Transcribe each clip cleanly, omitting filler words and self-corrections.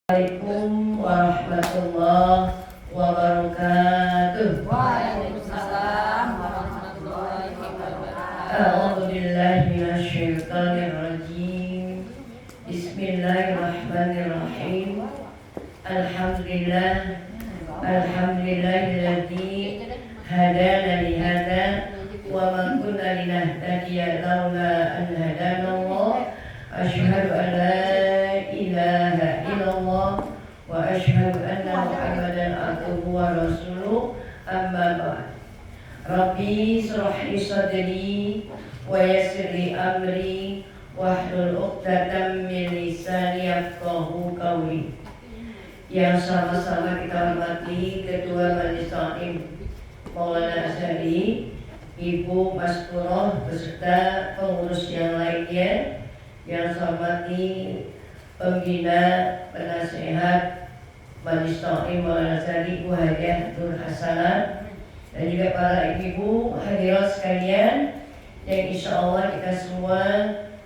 Assalamualaikum warahmatullahi wabarakatuh. Waalaikumsalam warahmatullahi wabarakatuh. A'udzu billahi minasyaitonir rajim. Bismillahirrahmanirrahim. Alhamdulillahilladzi hadana li hada wa ma kunna linahtadiya laula an hadanallah. Asyhadu an la ilaha illallah wa asyhadu anna Muhammadan abduhu wa rasuluh. Amma ba'd. Rabbi shrah li sadri wa yassir li amri wahlul 'uqdatam min lisani yafqahu qawli. Yang sama-sama kita hormati Ketua Majelis Ta'lim Maulana Azhari, Ibu Maskurah beserta pengurus yang lainnya, yang saya hormati pembina, penasehat Majelis Ta'lim Maulana Azhari Ibu Hadiah Nur Hasanah, dan juga para ibu hadirat sekalian yang insya Allah kita semua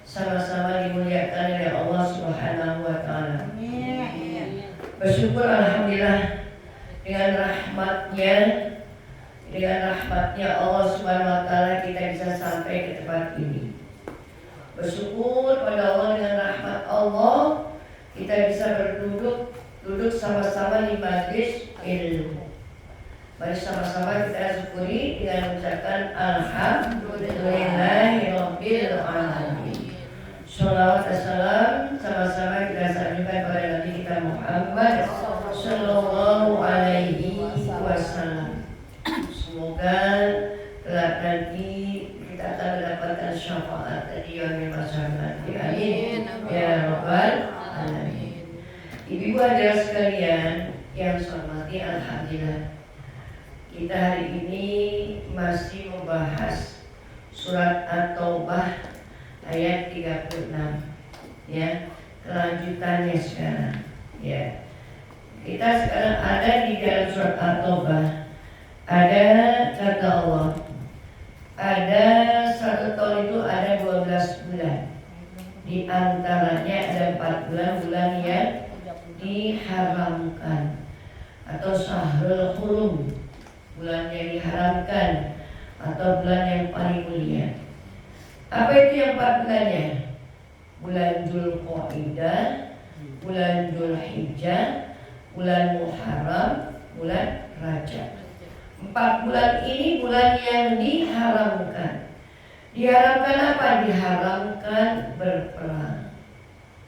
sama-sama dimuliakan oleh Allah Subhanahu wa Ta'ala. Bersyukur alhamdulillah dengan rahmatnya Allah Subhanahu wa Ta'ala kita bisa sampai ke tempat ini. Bersyukur pada Allah, dengan rahmat Allah kita bisa duduk sama-sama di majlis ilmu. Mari sama-sama kita syukuri dengan mengucapkan alhamdulillahirabbil alamin. Shalawat dan salam sama-sama kita sampaikan kepada Nabi kita Muhammad sallallahu alaihi wasallam. Semoga kelak nanti kita akan mendapatkan syafaat dari yaumil mahsyar. Amin ya rabbal alamin. Ibu-ibu hadirat sekalian yang saya hormati, alhamdulillah kita hari ini masih membahas surat At-Taubah ayat 36, ya, kelanjutannya sekarang, ya. Kita sekarang ada di dalam surat At-Taubah. Ada kata Allah, ada satu tahun itu ada 12 bulan. Di antaranya ada 4 bulan yang diharamkan atau syahrul hurum, bulan yang diharamkan atau bulan yang paling mulia. Apa itu yang 4 bulannya? Bulan Dzulqa'dah, bulan Dzulhijjah, bulan Muharram, bulan Rajab. 4 bulan ini bulan yang diharamkan. Diharamkan apa? Diharamkan berperang.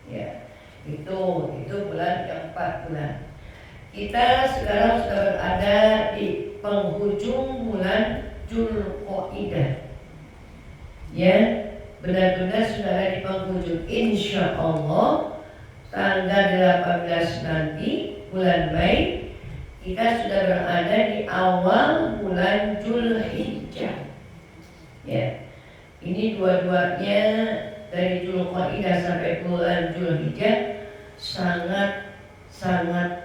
Ya, itu bulan yang 4 bulan. Kita sekarang sudah berada di penghujung bulan Dzulqa'dah. Ya, benar-benar sudah ada di penghujung. Insya Allah tanggal 18 nanti bulan Mei kita sudah berada di awal bulan Dzulhijjah. Ya, ini dua-duanya dari Dzulqa'dah sampai bulan Dzulhijjah sangat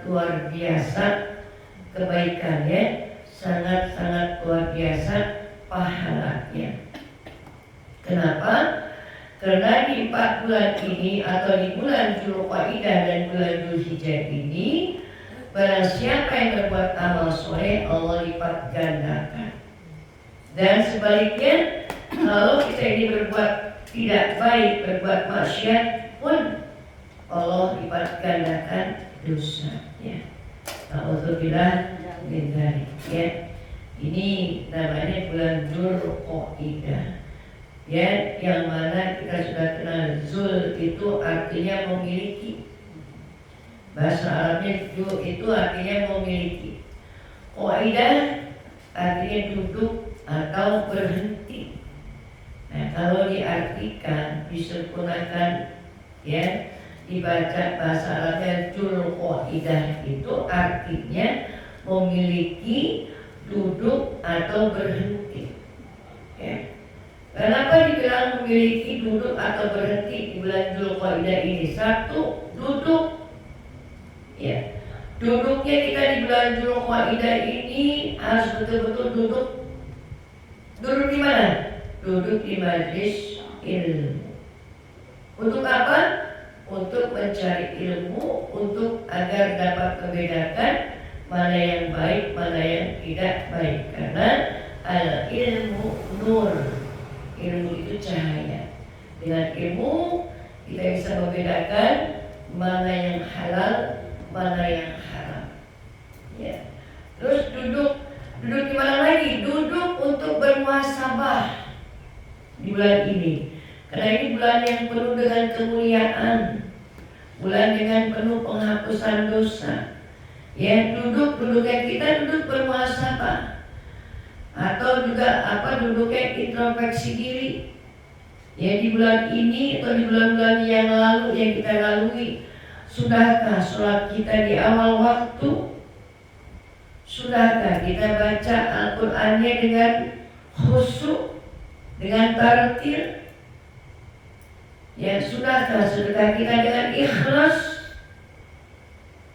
luar biasa kebaikannya, sangat luar biasa pahalanya. Kenapa? Karena di 4 bulan ini atau di bulan Dzulqa'dah dan bulan Dzulhijjah ini, barang siapa yang berbuat amal soleh, Allah lipat gandakan. Dan sebaliknya, kalau kita ini berbuat tidak baik, berbuat maksiat pun, Allah lipat gandakan dosanya. Alhamdulillah min dzalik, ya. Ini namanya bulan Dzulqa'dah. Ya, yang mana kita sudah kenal, Zul itu artinya memiliki. Bahasa Arabnya Zul itu artinya memiliki. Qaidah artinya duduk atau berhenti. Nah, kalau diartikan, disempurnakan, ya, dibaca bahasa Arabnya Dzulqa'dah itu artinya memiliki, duduk atau berhenti. Ya. Kenapa dibilang memiliki, duduk atau berhenti di bulan Dzulqa'dah ini? Satu, duduk. Ya, duduknya kita di bulan Dzulqa'dah ini harus betul-betul duduk. Duduk di mana? Duduk di majlis ilmu. Untuk apa? untuk mencari ilmu untuk agar dapat membedakan mana yang baik, mana yang tidak baik. Karena al ilmu nur, ilmu itu cahaya. Dengan ilmu kita bisa membedakan mana yang halal, mana yang haram. Ya. Terus duduk di mana lagi? Duduk untuk bermuhasabah di bulan ini. Karena ini bulan yang penuh dengan kemuliaan, bulan dengan penuh penghapusan dosa. Ya, duduknya kita duduk bermuhasabah. Atau juga duduknya introspeksi diri. Ya, di bulan ini atau di bulan-bulan yang lalu yang kita lalui, sudahkah sholat kita di awal waktu? Sudahkah kita baca Al-Qur'annya dengan khusyuk, dengan tartil? Ya, sudahkah sedekah kita dengan ikhlas?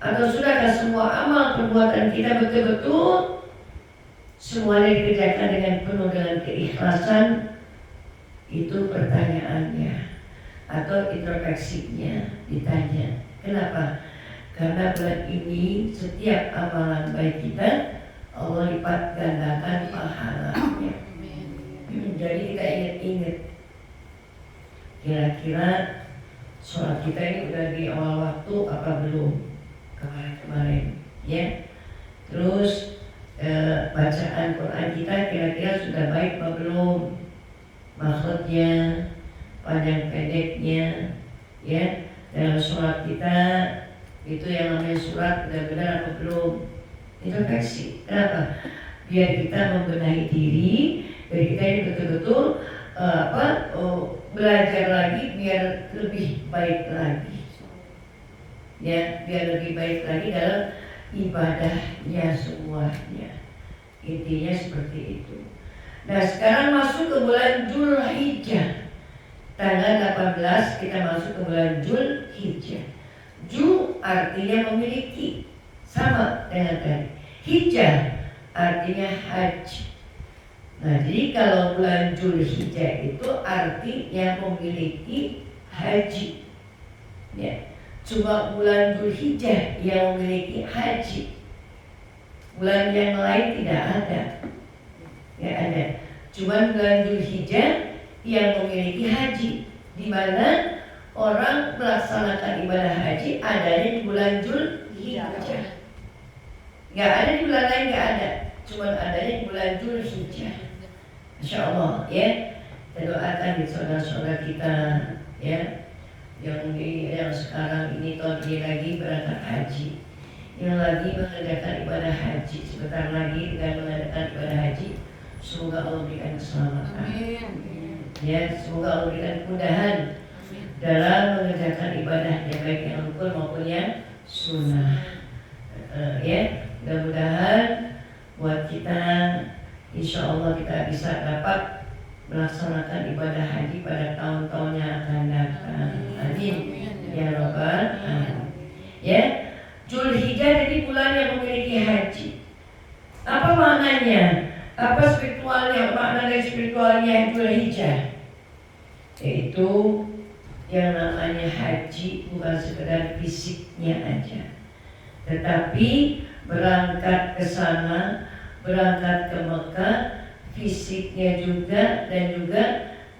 Atau sudahkah semua amal perbuatan kita betul-betul semuanya dikerjakan dengan penuh dengan keikhlasan? Itu pertanyaannya. Atau introspeksinya ditanya. Kenapa? Karena bulan ini setiap amalan baik kita Allah lipat gandakan pahalanya. Jadi kita ingat-ingat, kira-kira sholat kita ini udah di awal waktu apa belum kemarin, ya. Terus bacaan Quran kita kira-kira sudah baik apa belum, maksudnya, panjang pendeknya, ya. Dalam sholat kita itu yang namanya surat benar-benar atau belum. Introspeksi. Kenapa? Biar kita membenahi diri, biar kita ini betul-betul belajar lagi biar lebih baik lagi. Ya, biar lebih baik lagi dalam ibadahnya semuanya. Intinya seperti itu. Nah, sekarang masuk ke bulan Dzulhijjah. Tanggal 18 kita masuk ke bulan Dzulhijjah. Ju artinya memiliki, sama dengan tadi. Hijjah artinya haji. Nah, jadi kalau bulan Dzulhijjah itu artinya memiliki haji. Ya, cuma bulan Dzulhijjah yang memiliki haji. Bulan yang lain tidak ada. Ya, ada. Cuma bulan Dzulhijjah yang memiliki haji, di mana orang melaksanakan ibadah haji adanya di bulan Dzulhijjah. Gak ada di bulan lain, gak ada. Cuma adanya di bulan Dzulhijjah. Insya Allah, ya. Kita doakan di saudara-saudara kita, ya, yang sekarang ini tahun ini lagi berangkat haji, yang lagi mengerjakan ibadah haji, sebentar lagi dengan mengadakan ibadah haji. Semoga Allah berikan keselamatan. Ya, semoga Allah berikan kemudahan dalam mengerjakan ibadahnya, baik yang rukun maupun yang sunnah. Ya, mudah-mudahan buat kita, insya Allah kita bisa dapat melaksanakan ibadah haji pada tahun-tahun yang akan datang. Amin ya Rabbal alamin. Ya, Dzulhijjah jadi bulan yang memiliki haji. Apa maknanya? Apa spiritualnya? Makna dari spiritualnya Dzulhijjah, yaitu yang namanya haji bukan sekedar fisiknya aja, tetapi berangkat ke sana, berangkat ke Mekah, fisiknya juga, dan juga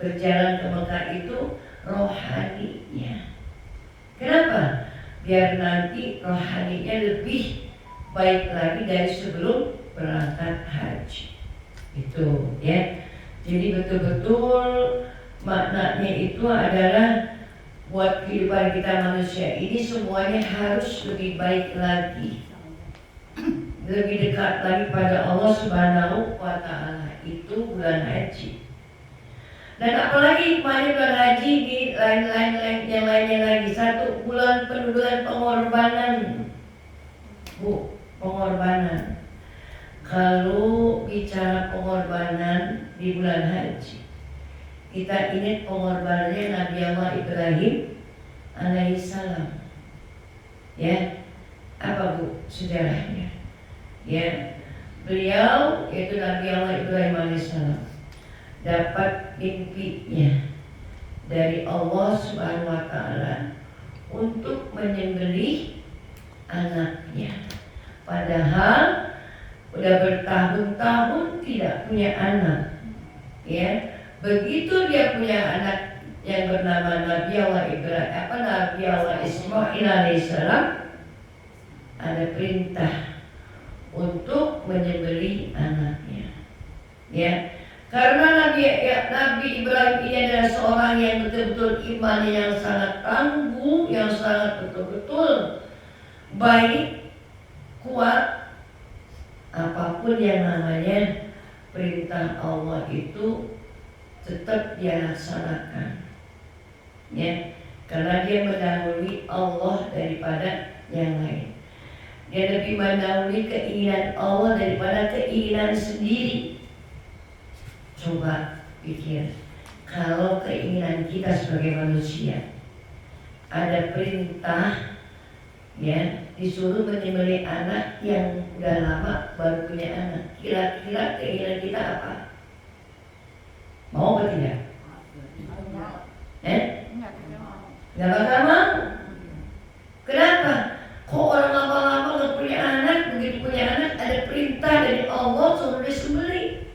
berjalan ke Mekah itu rohaninya. Kenapa? Biar nanti rohaninya lebih baik lagi dari sebelum berangkat haji. Itu, ya. Jadi betul-betul maknanya itu adalah buat kehidupan kita manusia ini semuanya harus lebih baik lagi, lebih dekat lagi pada Allah Subhanahu wa Ta'ala. Itu bulan haji. Dan apalagi hikmahnya bulan haji di yang lainnya lagi. Satu, bulan penuh dengan pengorbanan. Bu, pengorbanan. Kalau bicara pengorbanan di bulan haji, kita ingat pengorbanannya Nabi Allah Ibrahim alaihissalam. Ya, apa bu sejarahnya? Ya, beliau yaitu Nabi Allah Ibrahim alaihissalam dapat mimpinya dari Allah Subhanahu wa Ta'ala untuk menyembelih anaknya. Padahal udah bertahun-tahun tidak punya anak. Ya, begitu dia punya anak yang bernama Nabi Allah Ismail alaihissalam, ada perintah untuk menyembelih anaknya. Ya, karena Nabi Ibrahim ini adalah seorang yang betul-betul iman yang sangat tangguh, yang sangat betul-betul baik, kuat. Apapun yang namanya perintah Allah itu tetap dia laksanakan. Ya, karena dia mendahului Allah daripada yang lain. Dia lebih mendahului keinginan Allah daripada keinginan sendiri. Coba pikir, kalau keinginan kita sebagai manusia ada perintah, ya, disuruh menyembelih anak yang udah lama baru punya anak, kira-kira keinginan kita apa? Mau atau tidak? Nggak bakal mau. Kenapa? Kok orang lama-lama nggak punya anak, begitu punya anak ada perintah dari Allah suruh disembelih.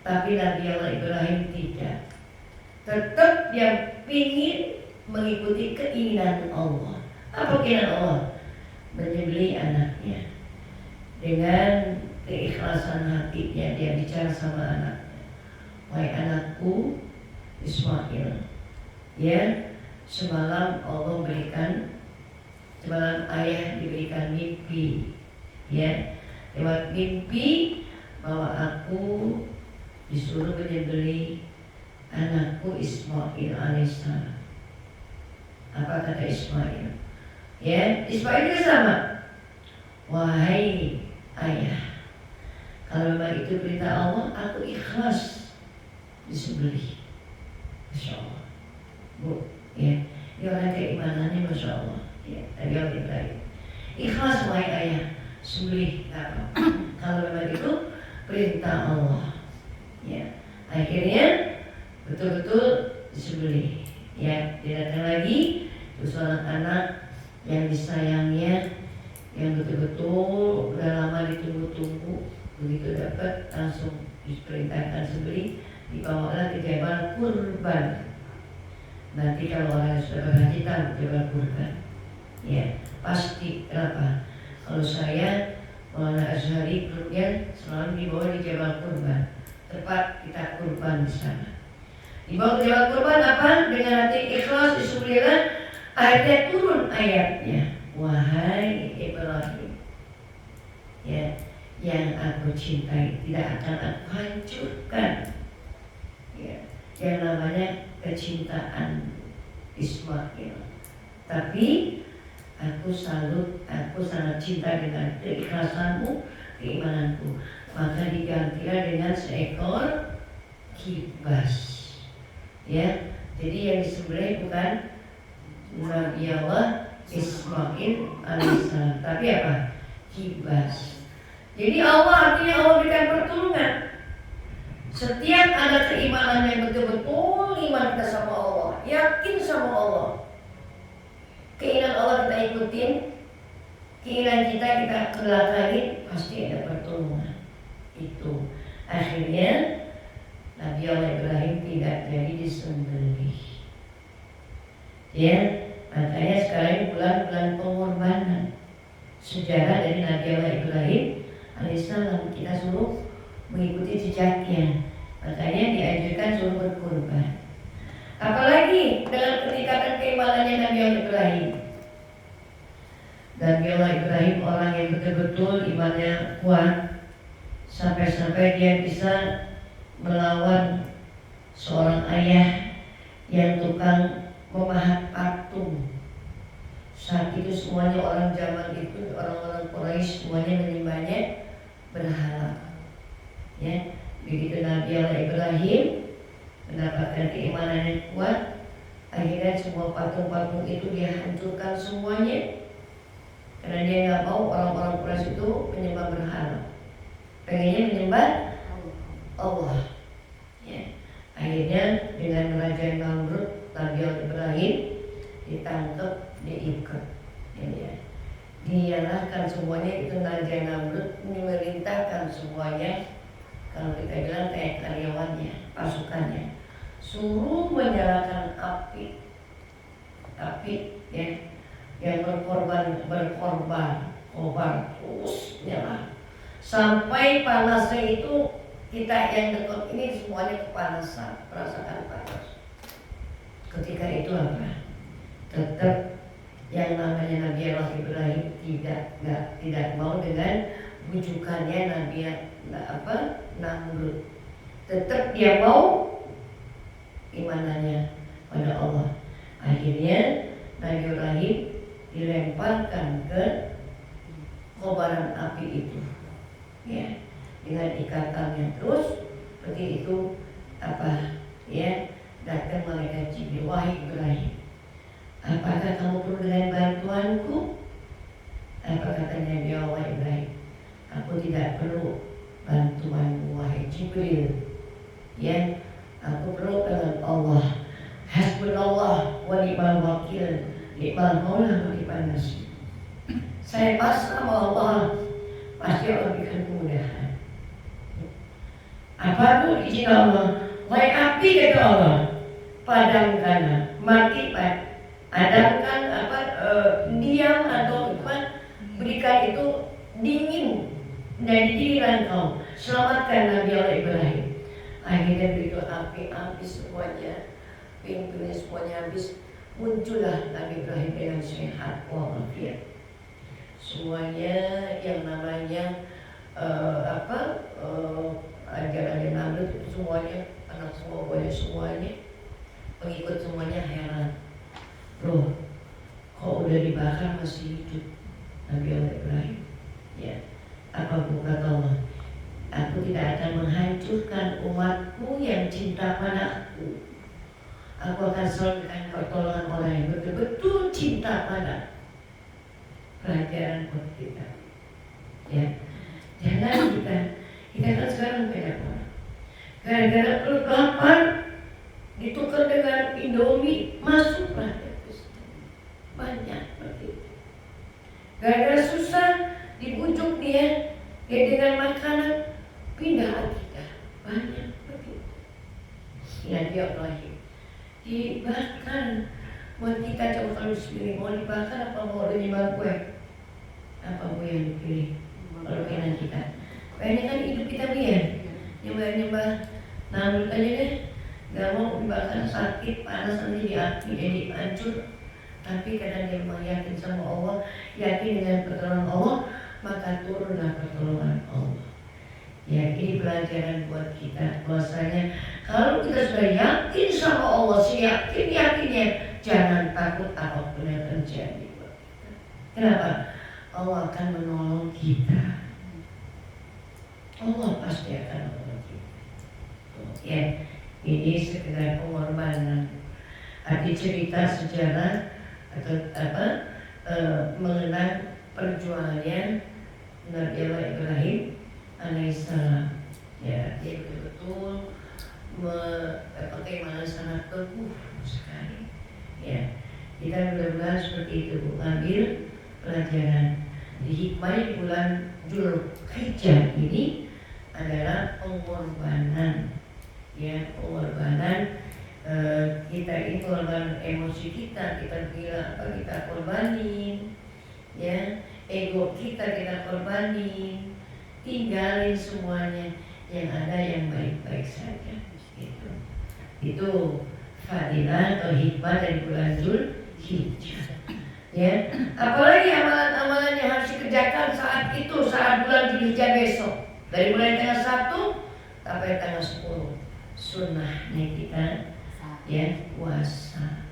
Tapi Nabi Allah Ibrahim tidak. Tetap dia ingin mengikuti keinginan Allah. Apa keinginan Allah? Menyembelih anaknya. Dengan keikhlasan hatinya dia bicara sama anaknya. Wahai anakku Ismail, ya, semalam ayah diberikan mimpi, ya, lewat mimpi bahwa aku disuruh menyembelih anakku Ismail alaihissalam. Apa kata Ismail? Ya, Ismail itu sama. Wahai ayah, kalau memang itu perintah Allah, aku ikhlas disembelih. Masya Allah, Bu, ya, ini orang keimanannya Masya Allah. Ya, Nabi Allah Ibrahim ikhlas, wahai ayah, sembelih kalau memang itu perintah Allah. Ya, akhirnya betul-betul disembelih. Ya, dia datang lagi, itu seorang anak yang disayangnya, yang betul-betul udah lama ditunggu-tunggu. Begitu dapat langsung diperintahkan sembelih, dibawalah ke Jabal Kurban. Nanti kalau orang yang sudah berhaji tahu Jabal Kurban. Ya, pasti. Kenapa? Kalau saya Maulana Azhari grupnya selalu dibawa di Jabal Kurban, tempat kita kurban di sana. Dibawa ke Jabal Kurban apa? Dengan hati ikhlas disembelihkan. Akhirnya turun ayatnya, wahai Ibrahim, ya, yang aku cintai tidak akan aku hancurkan. Ya, yang namanya kecintaan Ismail. Tapi aku sangat cinta dengan keikhlasanmu, keimananku. Maka digantilah dengan seekor kibas. Ya, jadi yang disembelih bukan Nabi Allah Ismail alaihissalam, tapi apa? Kibas. Jadi artinya Allah berikan pertolongan. Setiap ada keimanan yang betul-betul iman kita sama Allah, yakin sama Allah, keinginan Allah kita ikutin, keinginan kita belakangin, pasti ada pertolongan. Itu akhirnya Nabi Allah Ibrahim tidak jadi disembelih. Ya, makanya sekarang bulan-bulan pengorbanan, sejarah dari Nabi Allah Ibrahim alaihissalam, kita suruh mengikuti jejaknya. Makanya dianjurkan suruh berkurban. Apalagi dengan kenikatan keimanannya Nabi Allah Ibrahim. Nabi Allah Ibrahim orang yang betul-betul imannya kuat, sampai-sampai dia bisa melawan seorang ayah yang tukang memahat patung. Saat itu semuanya orang zaman itu, orang-orang Quraisy semuanya menyembahnya berhala. Ya, begitu Nabi Allah Ibrahim mendapatkan keimanan yang kuat, akhirnya semua patung-patung itu dia hancurkan semuanya. Karena dia nggak mau orang-orang Quraisy itu menyembah berhala, pengennya menyembah Allah. Ya, akhirnya dengan Raja Namrud, Nabi Allah Ibrahim ditangkap, diikat, ya. Dinyalahkan semuanya, itu Raja Namrud memerintahkan semuanya. Kalau kita bilang kayak karyawannya, pasukannya, suruh menyalakan api ya, yang berkorban terus nyala sampai panasnya itu kita yang dekat ini semuanya kepanasan, merasakan panas. Ketika itu apa? Tetap yang namanya Nabi Allah Ibrahim tidak mau dengan bujukannya Nabi Namrud. Tetap dia mau imanannya pada Allah. Akhirnya Nabi Ibrahim dilemparkan ke kobaran api itu, ya, dengan ikatan yang terus seperti itu. Datang malaikat Jibril, wahai Ibrahim, apakah kamu perlu dengan bantuanku? Apa katanya Nabi Allah Ibrahim? Aku tidak perlu bantuanmu wahai Jibril, ya, aku perlu dengan Allah. Hasbunallah wa ni'mal wakil, ni'mal maulah wa ni'mal nasir. Saya pasrah sama Allah, pasti Allah berikan kemudahan. Apapun izin Allah, wahai api kata Allah, padamkan, matikan, adamkan diam atau berikan itu dingin dan didirikan kau, selamatkan Nabi Allah Ibrahim. Akhirnya begitu api semuanya, pintunya semuanya habis, muncullah Nabi Ibrahim dengan sehat walafiat. Semuanya yang namanya ajaran Namrud itu semuanya, anak semua boleh semuanya, pengikut semuanya heran. Loh, kok udah dibakar masih hidup Nabi Allah Ibrahim? Ya, apa kata Allah? Aku tidak akan menghancurkan umatmu yang cinta padaku. Aku akan selalu berikan pertolongan orang yang betul-betul cinta pada. Pelajaran buat kita, ya. Jangan kita kan sekarang beda orang. Gara-gara perut lapar ditukar dengan Indomie, masuklah banyak seperti itu. Gara-gara susah dibujuk dia dengan makanan, pindah kita banyak seperti itu. Ya dia lagi dibakar. Buat kita coba kalau dipilih, mau dibakar apa mau dinyembah kue? Apa kue yang dipilih? Kalau keinginan kita, kayaknya kan hidup kita biar nyembah Namrud aja deh. Gak mau dibakar, sakit, panas, nanti diapi, jadi hancur. Tapi kadang dia memang yakin sama Allah, yakin dengan pertolongan Allah, maka turunlah pertolongan Allah. Ya, ini pelajaran buat kita bahwasanya kalau kita sudah yakin sama Allah, seyakin-yakinnya, jangan takut apapun yang terjadi buat kita. Kenapa? Allah akan menolong kita. Allah pasti akan menolong kita. Ya, ini sekedar pengorbanan. Arti cerita sejarah atau mengenang perjuangannya Nabi Allah Ibrahim alaihissalam. Ya, dia betul-betul bagaimana sangat teguh sekali. Ya, kita benar-benar seperti itu, ambil pelajaran. Di hikmah di bulan Dzulhijjah ini adalah pengorbanan. Ya, pengorbanan kita ini korban emosi kita bilang apa kita korbanin, ya, ego kita korbanin, tinggalin semuanya, yang ada yang baik-baik saja. Itu fadilah atau hikmah dari bulan Dzulhijjah. Ya, apalagi amalan-amalan yang harus dikerjakan saat itu, saat bulan Dzulhijjah besok, dari mulai tanggal 1 sampai tanggal 10. Sunnahnya kita, ya, puasa.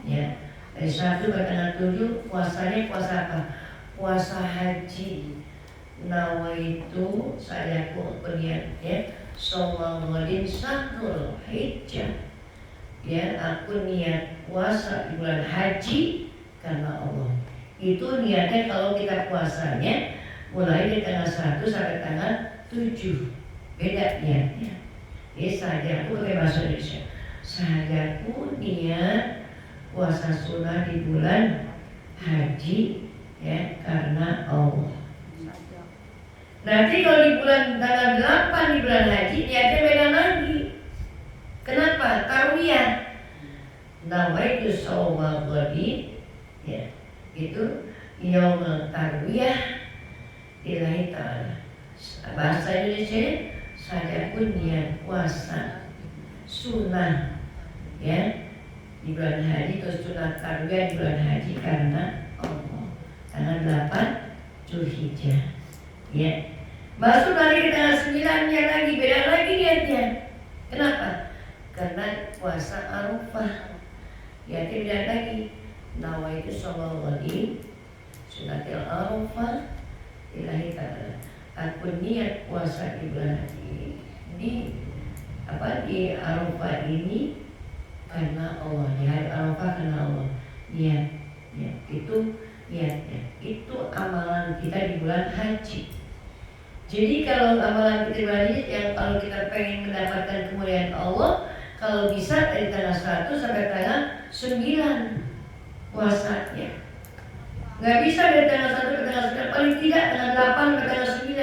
Ya, dari 1 ke tanggal 7 puasanya puasa apa? Puasa haji. Nawaitu saya berniat, ya, Shomaladin Sahrul Hijjah. Ya, aku niat puasa di bulan haji karena Allah. Itu niatnya kalau kita puasanya mulai dari tanggal 1 sampai tanggal 7. Beda niatnya. Saja aku pakai bahasa Indonesia. Saya pun niat puasa sunnah di bulan haji ya karena Allah. Nanti kalau di bulan tanggal 8 di bulan haji niatnya beda lagi. Kenapa? Tarwiyah. Nawaitu shawmal ghadi ya. Itu yaumul tarwiyah lillahi ta'ala. Bahasa Indonesia saya pun niat puasa sunnah ya di bulan haji atau sunnah tarwiyah di bulan haji karena Allah. Tanggal 8 Zulhijjah ya. Masuk lagi ke tanggal 9 nya lagi beda lagi niatnya. Kenapa? Karena puasa Arafah. Ya beda lagi. Nawaitu shawmal ghadi sunatil Arafah lillahi ta'ala. Aku niat puasa di bulan haji di Arafah ini karena Allah. Di hari Arafah karena Allah. Niat itu niatnya. Itu amalan kita di bulan haji. Jadi kalau amalan kita di bulan haji yang kalau kita pengen mendapatkan kemuliaan Allah, kalau bisa dari tanggal 1 sampai tanggal 9 puasanya. Nggak bisa dari tanggal 1 ke tanggal 9, paling tidak tanggal 8 ke tanggal 9.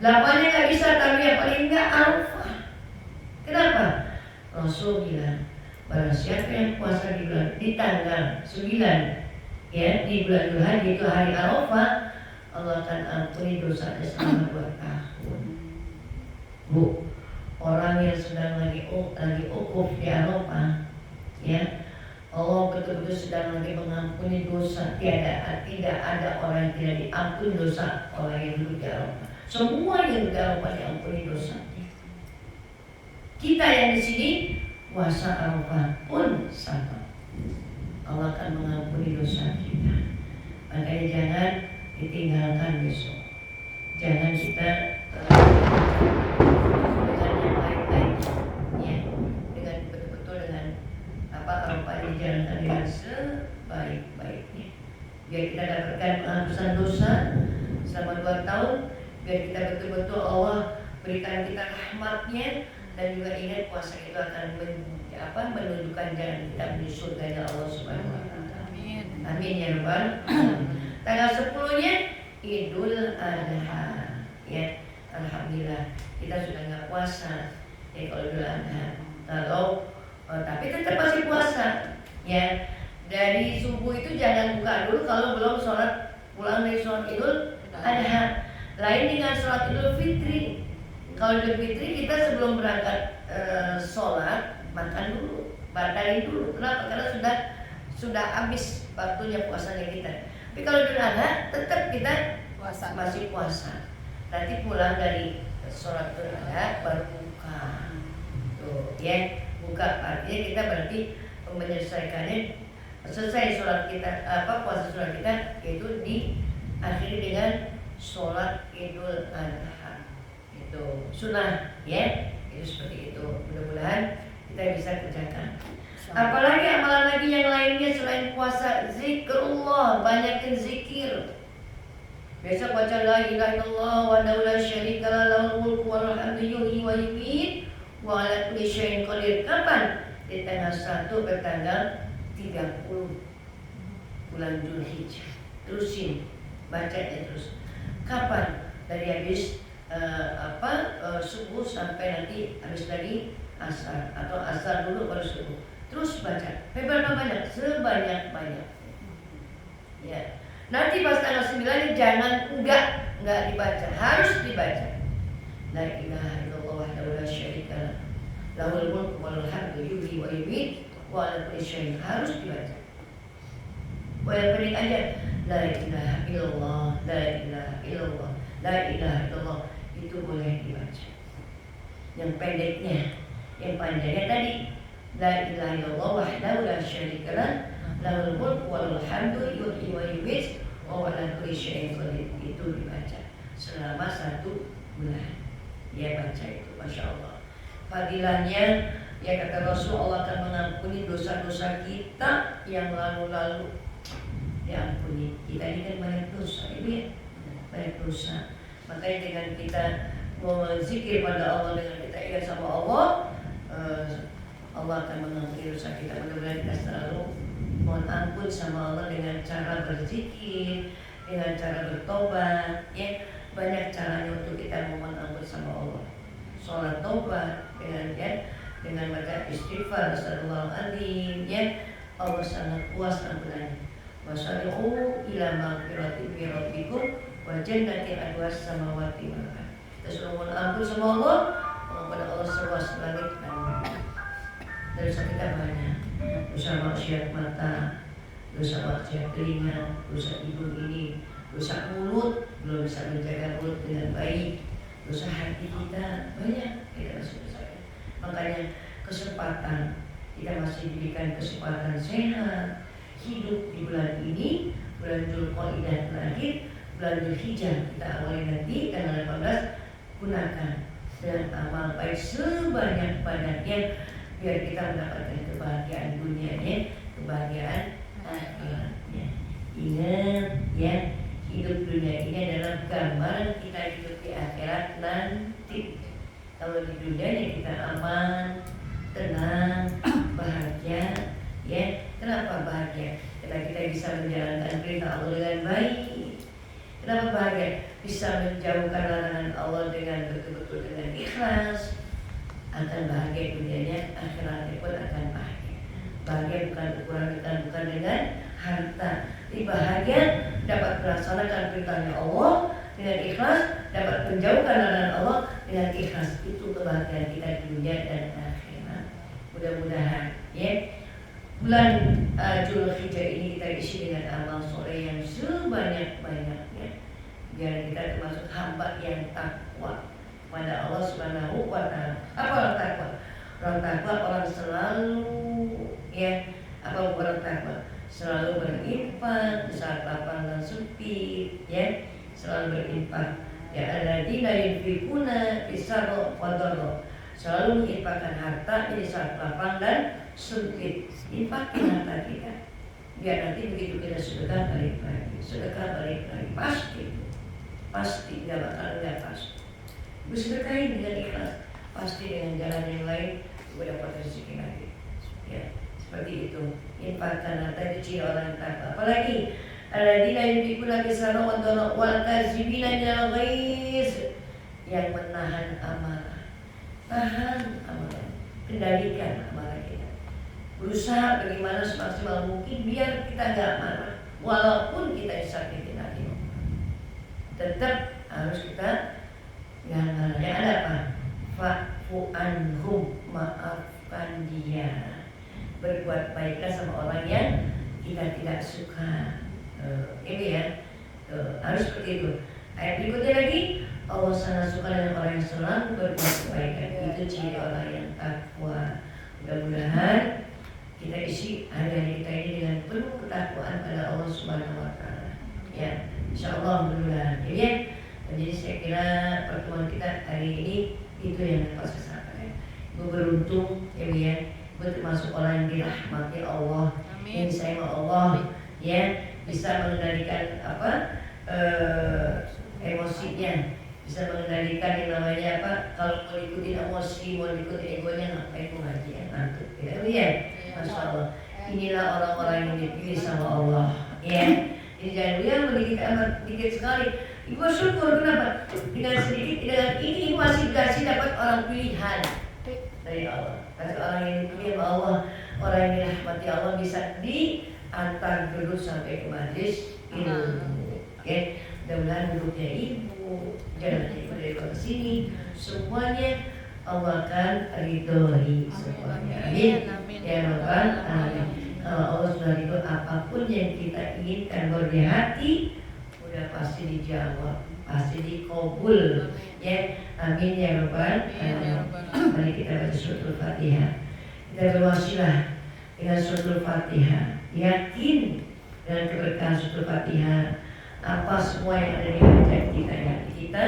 8-nya nggak bisa, tapi yang paling nggak Arafah. Kenapa? Rasul bilang, barang siapa yang puasa di tanggal 9 ya di bulan Dzulhijjah itu hari Arafah, Allah akan ampuni dosanya selama 2 tahun. Bu, orang yang sedang lagi ukuf di Arafah ya, Allah betul-betul sedang lagi mengampuni dosa. Tidak ada orang yang tidak diampuni dosa orang yang duduk di Arafah. Semua yang duduk di Arafah diampuni dosanya. Kita yang di sini puasa Arafah pun sama. Allah akan mengampuni dosa kita. Makanya jangan ditinggalkan besok. Jangan kita dengan yang lain-lain ya, dengan betul-betul dengan Arafah dijalankan dengan sebaik-baiknya. Biar kita dapatkan penghapusan dosa selama 2 tahun. Biar kita betul-betul Allah berikan kita rahmatnya. Dan juga ingat puasa itu akan menunjukkan jalan kita menuju surga Allah Subhanahu wa taala. Amin. Amin ya rabbal alamin. Tanggal 10-nya Idul Adha ya. Alhamdulillah kita sudah nggak puasa ya kalau Idul Adha. Tapi tetap masih puasa ya. Dari subuh itu jangan buka dulu kalau belum pulang dari sholat Idul Adha. Lain dengan sholat Idul Fitri. Kalau Idul Fitri kita sebelum berangkat sholat makan dulu, batalin dulu. Kenapa? Karena sudah habis waktunya puasanya kita. Tapi kalau Idul Adha tetap kita masih puasa. Nanti pulang dari sholat Idul Adha baru buka. Tuh ya, buka artinya kita berarti menyelesaikannya selesai sholat kita puasa sholat kita yaitu diakhiri dengan sholat Idul Adha. Itu sunnah ya, itu seperti itu. Mudah-mudahan kita bisa kerjakan. Apalagi amalan lagi yang lainnya selain puasa, zikrullah, banyakin zikir. Besok baca la ilaha illallah wa la syarika lahul mulku wa lahul yuhyi wa yumiit wa ala kulli syai'in qadir. Kapan? Di tanggal 1 ke tanggal 30 bulan Dzulhijjah. Terusin bacanya terus. Kapan? Dari habis subuh sampai nanti habis lagi asar atau asar dulu baru subuh. Terus baca. Berapa banyak? Sebanyak-banyak. Ya. Nanti pas tanggal 9 jangan enggak dibaca, harus dibaca. La ilaha illallah wahdahu la syarika lahu lahul mulku wa lahul hamdu yuhyi wa yumiit wa ala kulli syai'in, harus dibaca. Yang penting aja la ilaha illallah, la ilaha illallah, la ilaha illallah. Itu boleh dibaca. Yang pendeknya, yang panjangnya tadi la ilaha illallah wahdahu la syarika lahul mulku wa lahul hamdu yuhyi wa yumiit wa ala kulli syai'in qadir. Itu dibaca selama 1 bulan. Ya baca itu, masya Allah. Fadilahnya ya kata Rasul, Allah akan mengampuni dosa-dosa kita yang lalu-lalu. Diampuni. Kita ini kan banyak dosa, ini ya, banyak dosa. Makanya dengan kita mau zikir pada Allah, dengan kita ingat sama Allah, Allah akan mengampuni dosa kita. Mudah-mudahan kita selalu mohon ampun sama Allah dengan cara berzikir, dengan cara bertobat, ya. Banyak caranya untuk kita mohon ampun sama Allah. Sholat tobat dengan baca istighfar, astagfirullahaladzim, ya. Allah sangat puas ampunannya. Wasari'u ila maghfiratin min rabbikum wa jannatin arduhas samawati wal ardh. Kita suruh mohon ampun sama Allah, kepada Allah seluas langit dan bumi. Dosa kita banyak, dosa maksiat mata, dosa maksiat telinga, dosa hidung ini, dosa mulut, belum bisa menjaga mulut dengan baik, dosa hati kita banyak, kita masih dosa. Makanya kesempatan, kita masih diberikan kesempatan sehat, hidup di bulan ini, bulan Dzulqa'dah terakhir, bulan Dzulhijjah kita awali nanti tanggal 18, gunakan dengan amal baik sebanyak-banyaknya biar kita mendapatkan kebahagiaan dunianya, kebahagiaan akhiratnya. Ingat ya, hidup dunia ini adalah gambaran kita hidup di akhirat nanti. Kalau di dunia ya kita aman, tenang, bahagia, ya. Kenapa bahagia? Karena kita bisa menjalankan perintah Allah dengan baik. Kenapa bahagia? Bisa menjauhkan larangan Allah dengan betul-betul dengan ikhlas. Akan bahagia dunianya, akhiratnya pun akan bahagia. Bahagia bukan ukuran kita bukan dengan harta. Tapi bahagia dapat melaksanakan perintahnya Allah dengan ikhlas, dapat menjauhkan larangan Allah dengan ikhlas. Itu kebahagiaan kita di dunia dan akhirat. Mudah-mudahan ya bulan Dzulhijjah ini kita isi dengan amal soleh yang sebanyak-banyaknya, biar kita termasuk hamba yang takwa pada Allah Subhanahu wa Ta'ala. Apa orang takwa? Orang takwa orang selalu ya, apa orang takwa? Selalu berinfak di saat lapang dan sempit, ya, selalu berinfak. Ya alladzina yunfikuna bisarra wa dharra. Selalu menginfakkan harta di saat lapang dan sempit. Infakin harta kita. Biar nanti begitu kita sedekah balik lagi, pasti nggak bakal nggak pasti. Bersedekahin dengan ikhlas, pasti dengan jalan yang lain juga dapat rezeki lagi. Ya, seperti itu. Infakkan harta itu ciri orang takwa. Apalagi alladzina yunfikuna bisarra wa dharra wal kazimina minal ghaiz, yang menahan amarah. Tahan amarah, kendalikan amarah kita. Berusaha bagaimana semaksimal mungkin biar kita nggak marah, walaupun kita disakitin hati. Tetap harus kita nggak marah. Yang ada apa? Fa'fu anhum, maafkan dia. Berbuat baiklah sama orang yang kita tidak suka. Ini ya, harus seperti itu. Ayat berikutnya lagi, Allah sangat suka dengan orang yang selalu berbuat kebaikan. Itu ciri orang yang takwa. Mudah-mudahan kita isi hari-hari kita ini dengan penuh ketakwaan pada Allah Subhanahu wa Ta'ala. Ya, insyaallah mudah-mudahan. Ya, jadi saya kira pertemuan kita hari ini itu yang dapat saya sampaikan. Beruntung ya, termasuk orang yang dirahmati Allah, yang disayang Allah, ya, bisa mengendalikan emosinya, bisa mengendalikan yang namanya apa, kalau mau ikutin emosi, mau ikutin egonya, ngapain mau ngaji ya, ngantuk gitu ya. Masya Allah, inilah orang-orang yang dipilih sama Allah, ya. Jadi jangan bilang sedikit sekali. Ibu syukur kenapa? Dengan sedikit, dengan ini masih dikasih dapat orang pilihan dari Allah. Kasih orang yang dipilih sama Allah, orang yang dirahmati Allah bisa diantar dulu sampai ke majlis ilmu. Oke, mudah-mudahan duduknya ibu, jalannya ibu dari ke sini, semuanya Allah akan ridhoi semuanya. Amin. Ya Rabbal Alamin. Kalau Allah sudah ridho, apapun yang kita inginkan dari hati udah pasti dijawab, pasti dikabul. Ya, amin ya Rabbal Alamin. Mari kita baca suratul Fatihah. Kita berwasilah dengan suratul Fatihah. Yakin dengan keberkahan suratul Fatihah. Apa semua yang ada di hati kita, kita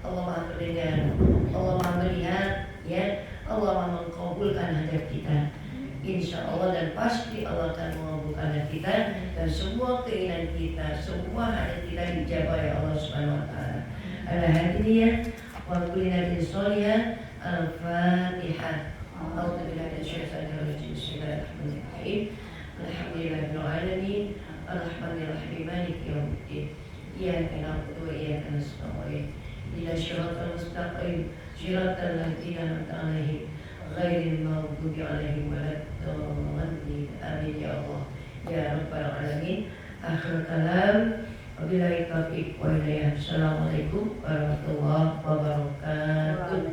Allah Maha mendengar, Allah Maha melihat, ya, Allah Maha mengabulkan hajat kita. Insya Allah dan pasti Allah akan mengabulkan hajat kita dan semua keinginan kita, semua hajat kita dijawab oleh Allah Subhanahu Wa Taala. Al-Hadiyah wa kulli nabiyin sholihah. Al-Fatihah. أعوذ بالله من الشيطان الرجيم بسم الله الرحمن الرحيم الحمد لله رب العالمين الرحمن الرحيم مالك يوم الدين إياك نعبد وإياك نستعين إلى الصراط المستقيم صراط الذين أنعمت عليهم غير المغضوب عليهم ولا الضالين آمين يا الله يا رب العالمين آخر كلام وبالله التوفيق والهداية السلام عليكم warahmatullahi wabarakatuh.